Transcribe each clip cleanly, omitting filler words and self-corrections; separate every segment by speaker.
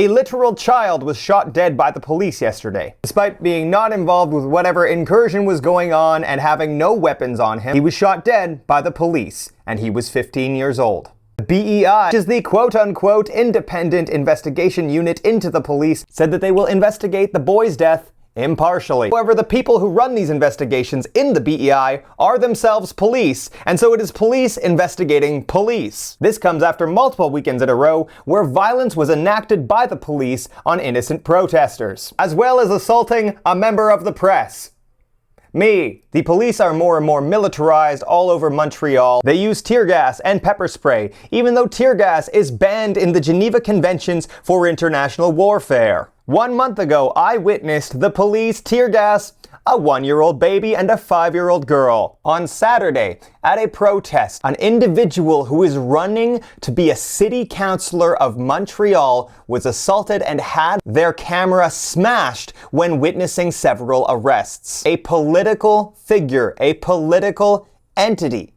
Speaker 1: A literal child was shot dead by the police yesterday. Despite being not involved with whatever incursion was going on and having no weapons on him, he was shot dead by the police, and he was 15 years old. The BEI, which is the quote-unquote independent investigation unit into the police, said that they will investigate the boy's death impartially. However, the people who run these investigations in the BEI are themselves police, and so it is police investigating police. This comes after multiple weekends in a row where violence was enacted by the police on innocent protesters, as well as assaulting a member of the press. The police are more and more militarized all over Montreal. They use tear gas and pepper spray, even though tear gas is banned in the Geneva Conventions for International Warfare. 1 month ago, I witnessed the police tear gas a 1-year-old baby and a 5-year-old girl. On Saturday, at a protest, an individual who is running to be a city councillor of Montreal was assaulted and had their camera smashed when witnessing several arrests. A political figure, a political entity,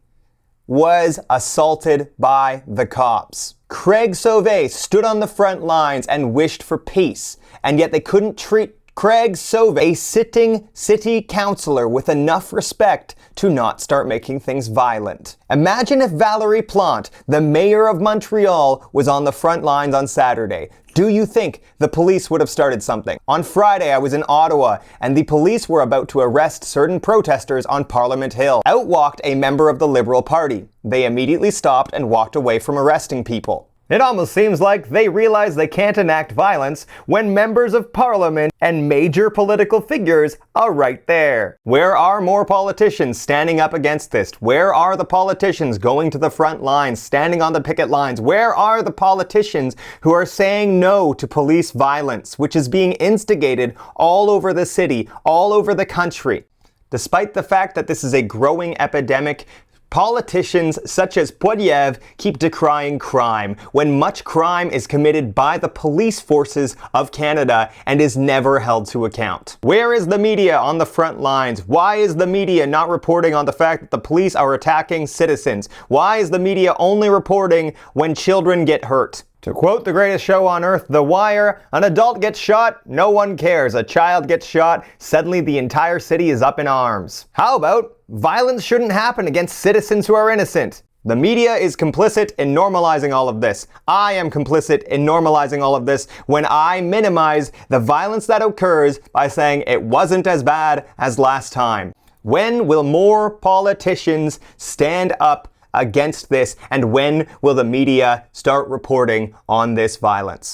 Speaker 1: was assaulted by the cops. Craig Sauvé stood on the front lines and wished for peace, and yet they couldn't treat Craig Sauvé, a sitting city councillor, with enough respect to not start making things violent. Imagine if Valérie Plante, the mayor of Montreal, was on the front lines on Saturday. Do you think the police would have started something? On Friday, I was in Ottawa, and the police were about to arrest certain protesters on Parliament Hill. Out walked a member of the Liberal Party. They immediately stopped and walked away from arresting people. It almost seems like they realize they can't enact violence when members of parliament and major political figures are right there. Where are more politicians standing up against this? Where are the politicians going to the front lines, standing on the picket lines? Where are the politicians who are saying no to police violence, which is being instigated all over the city, all over the country? Despite the fact that this is a growing epidemic, politicians such as Poilievre keep decrying crime, when much crime is committed by the police forces of Canada and is never held to account. Where is the media on the front lines? Why is the media not reporting on the fact that the police are attacking citizens? Why is the media only reporting when children get hurt? To quote the greatest show on earth, The Wire, an adult gets shot, no one cares. A child gets shot, suddenly the entire city is up in arms. How about violence shouldn't happen against citizens who are innocent? The media is complicit in normalizing all of this. I am complicit in normalizing all of this when I minimize the violence that occurs by saying it wasn't as bad as last time. When will more politicians stand up against this, and when will the media start reporting on this violence?